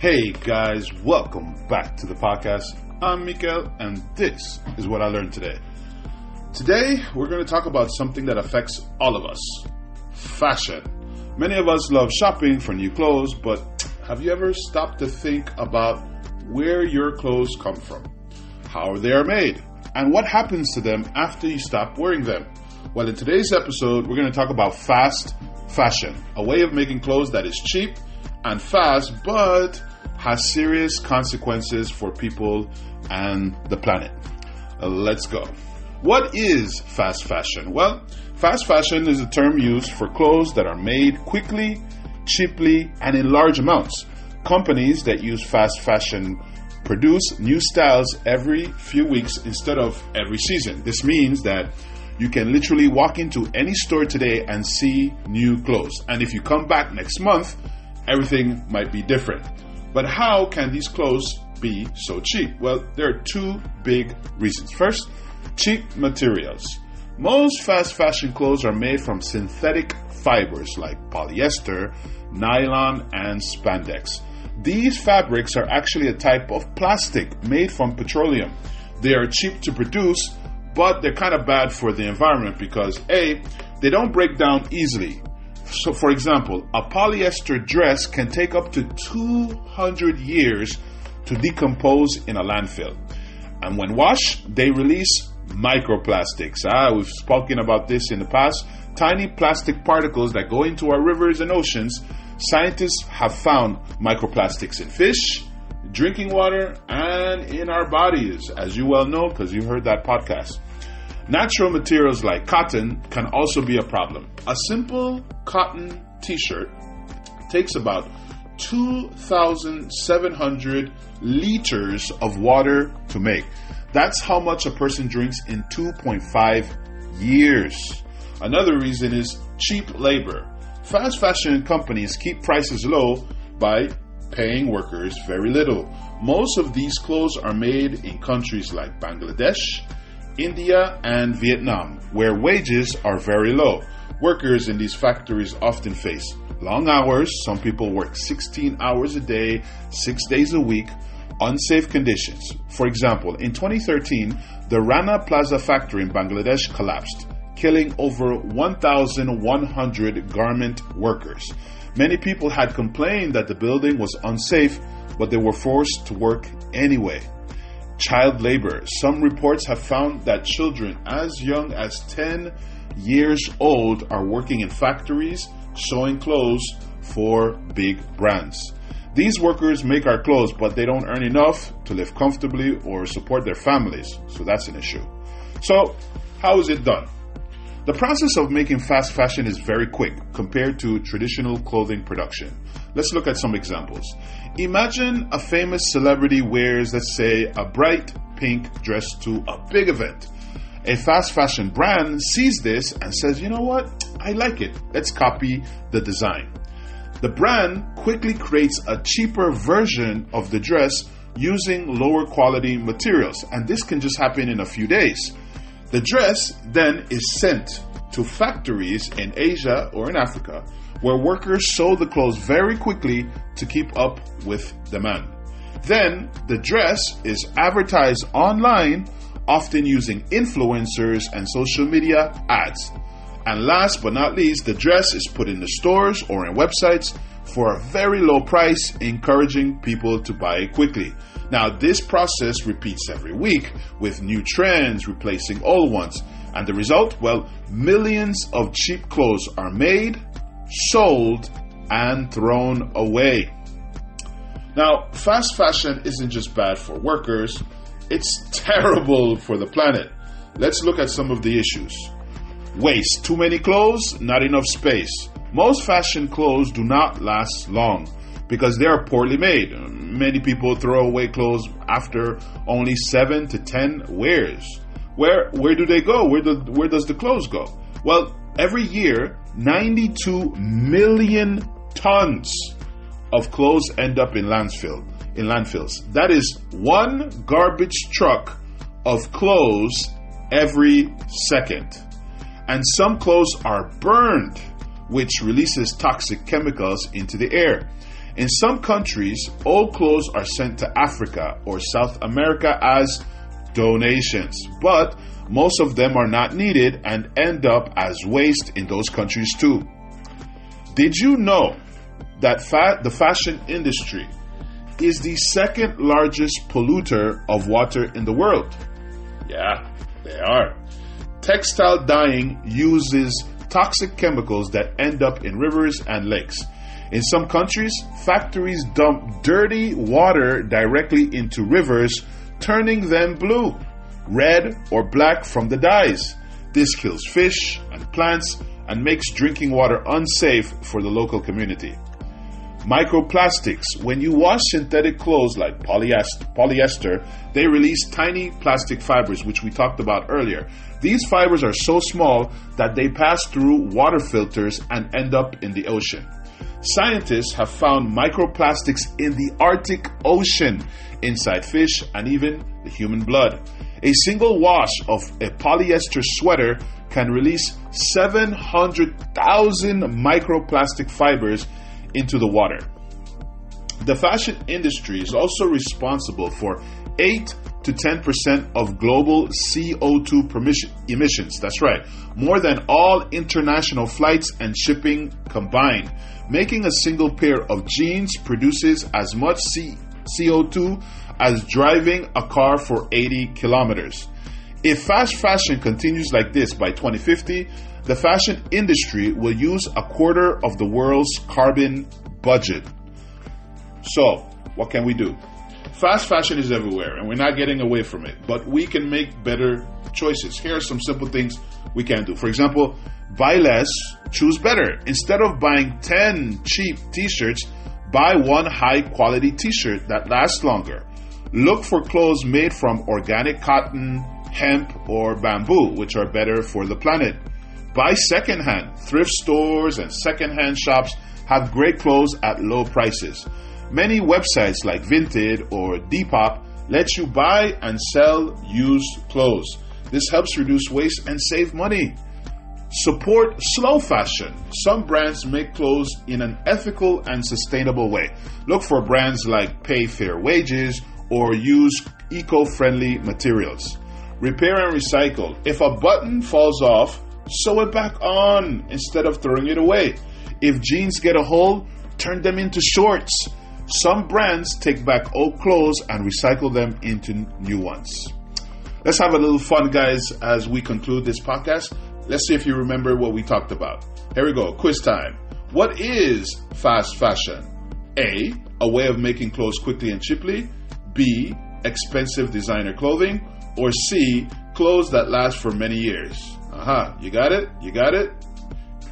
Hey guys, welcome back to the podcast. I'm Mikael, and this is what I learned today. Today, we're going to talk about something that affects all of us: fashion. Many of us love shopping for new clothes, but have you ever stopped to think about where your clothes come from, how they are made, and what happens to them after you stop wearing them? Well, in today's episode, we're going to talk about fast fashion, a way of making clothes that is cheap and fast, but has serious consequences for people and the planet. Let's go. What is fast fashion? Well, fast fashion is a term used for clothes that are made quickly, cheaply, and in large amounts. Companies that use fast fashion produce new styles every few weeks instead of every season. This means that you can literally walk into any store today and see new clothes. And if you come back next month, everything might be different. But how can these clothes be so cheap? Well, there are two big reasons. First, cheap materials. Most fast fashion clothes are made from synthetic fibers like polyester, nylon, and spandex. These fabrics are actually a type of plastic made from petroleum. They are cheap to produce, but they're kind of bad for the environment because A, they don't break down easily. So, for example, a polyester dress can take up to 200 years to decompose in a landfill. And when washed, they release microplastics. We've spoken about this in the past. Tiny plastic particles that go into our rivers and oceans. Scientists have found microplastics in fish, drinking water, and in our bodies, as you well know because you heard that podcast. Natural materials like cotton can also be a problem. A simple cotton t-shirt takes about 2,700 liters of water to make. That's how much a person drinks in 2.5 years. Another reason is cheap labor. Fast fashion companies keep prices low by paying workers very little. Most of these clothes are made in countries like Bangladesh, India, and Vietnam, where wages are very low. Workers in these factories often face long hours. Some people work 16 hours a day, 6 days a week, unsafe conditions. For example, in 2013, the Rana Plaza factory in Bangladesh collapsed, killing over 1,100 garment workers. Many people had complained that the building was unsafe, but they were forced to work anyway. Child labor. Some reports have found that children as young as 10 years old are working in factories sewing clothes for big brands. These workers make our clothes, but they don't earn enough to live comfortably or support their families, so that's an issue. So, how is it done? The process of making fast fashion is very quick compared to traditional clothing production. Let's look at some examples. Imagine a famous celebrity wears, let's say, a bright pink dress to a big event. A fast fashion brand sees this and says, you know what? I like it. Let's copy the design. The brand quickly creates a cheaper version of the dress using lower quality materials, and this can just happen in a few days. The dress then is sent to factories in Asia or in Africa where workers sew the clothes very quickly to keep up with demand. Then the dress is advertised online, often using influencers and social media ads. And last but not least, the dress is put in the stores or in websites for a very low price, encouraging people to buy it quickly. Now, this process repeats every week with new trends replacing old ones. And the result? Well, millions of cheap clothes are made, sold, and thrown away. Now, fast fashion isn't just bad for workers, it's terrible for the planet. Let's look at some of the issues. Waste. Too many clothes, not enough space. Most fashion clothes do not last long because they are poorly made. Many people throw away clothes after only 7 to 10 wears. Where do they go? Where does the clothes go? Well, every year, 92 million tons of clothes end up in landfills. That is one garbage truck of clothes every second. And some clothes are burned, which releases toxic chemicals into the air. In some countries, old clothes are sent to Africa or South America as donations, but most of them are not needed and end up as waste in those countries too. Did you know that the fashion industry is the second largest polluter of water in the world? Yeah, they are. Textile dyeing uses toxic chemicals that end up in rivers and lakes. In some countries, factories dump dirty water directly into rivers, turning them blue, red, or black from the dyes. This kills fish and plants and makes drinking water unsafe for the local community. Microplastics. When you wash synthetic clothes like polyester, they release tiny plastic fibers, which we talked about earlier. These fibers are so small that they pass through water filters and end up in the ocean. Scientists have found microplastics in the Arctic Ocean, inside fish, and even the human blood. A single wash of a polyester sweater can release 700,000 microplastic fibers into the water. The fashion industry is also responsible for 8 to 10% of global CO2 emissions. That's right, more than all international flights and shipping combined. Making a single pair of jeans produces as much CO2 as driving a car for 80 kilometers. If fast fashion continues like this by 2050, the fashion industry will use a quarter of the world's carbon budget. So, what can we do? Fast fashion is everywhere and we're not getting away from it, but we can make better choices. Here are some simple things we can do. For example, buy less, choose better. Instead of buying 10 cheap t-shirts, buy one high quality t-shirt that lasts longer. Look for clothes made from organic cotton, hemp, or bamboo, which are better for the planet. Buy secondhand. Thrift stores and secondhand shops have great clothes at low prices. Many websites like Vinted or Depop let you buy and sell used clothes. This helps reduce waste and save money. Support slow fashion. Some brands make clothes in an ethical and sustainable way. Look for brands like Pay Fair Wages or use eco-friendly materials. Repair and recycle. If a button falls off, sew it back on instead of throwing it away. If jeans get a hole, turn them into shorts. Some brands take back old clothes and recycle them into new ones. Let's have a little fun, guys, as we conclude this podcast. Let's see if you remember what we talked about. Here we go, quiz time. What is fast fashion? A way of making clothes quickly and cheaply. B, expensive designer clothing. Or C, clothes that last for many years. You got it? You got it?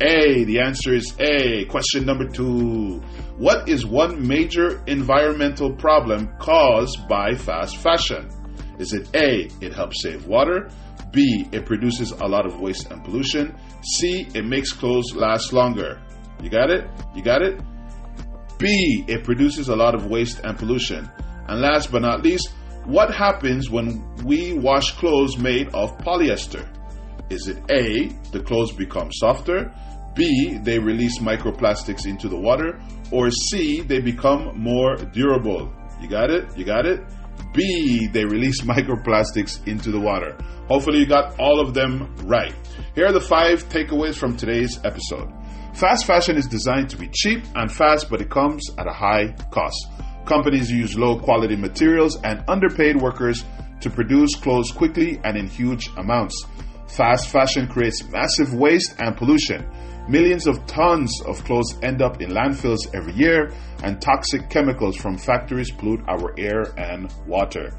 A, the answer is A. Question number 2. What is one major environmental problem caused by fast fashion? Is it A, it helps save water? B, it produces a lot of waste and pollution? C, it makes clothes last longer? You got it? You got it? B, it produces a lot of waste and pollution. And last but not least, what happens when we wash clothes made of polyester? Is it A, the clothes become softer? B, they release microplastics into the water? Or C, they become more durable? You got it? You got it? B, they release microplastics into the water. Hopefully you got all of them right. Here are the 5 takeaways from today's episode. Fast fashion is designed to be cheap and fast, but it comes at a high cost. Companies use low quality materials and underpaid workers to produce clothes quickly and in huge amounts. Fast fashion creates massive waste and pollution. Millions of tons of clothes end up in landfills every year, and toxic chemicals from factories pollute our air and water.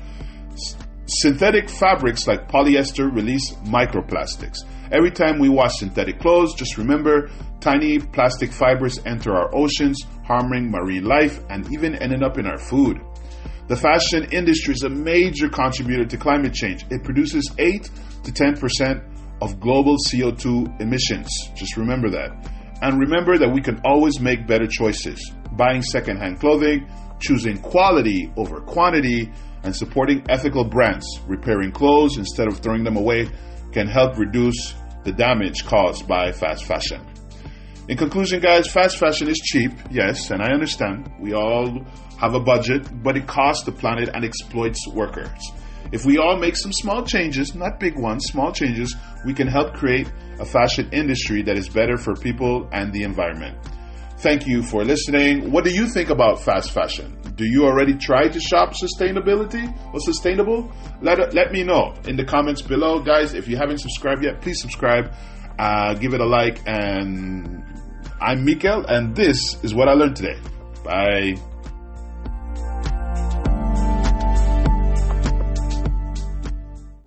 Synthetic fabrics like polyester release microplastics. Every time we wash synthetic clothes, just remember, tiny plastic fibers enter our oceans, harming marine life and even ending up in our food. The fashion industry is a major contributor to climate change. It produces 8 to 10% of global CO2 emissions. Just remember that. And remember that we can always make better choices. Buying secondhand clothing, choosing quality over quantity, and supporting ethical brands. Repairing clothes instead of throwing them away can help reduce the damage caused by fast fashion. In conclusion, guys, fast fashion is cheap, yes, and I understand. We all have a budget, but it costs the planet and exploits workers. If we all make some small changes, not big ones, small changes, we can help create a fashion industry that is better for people and the environment. Thank you for listening. What do you think about fast fashion? Do you already try to shop sustainability or sustainable? Let me know in the comments below. Guys, if you haven't subscribed yet, please subscribe. Give it a like. And I'm Mikel, and this is what I learned today. Bye.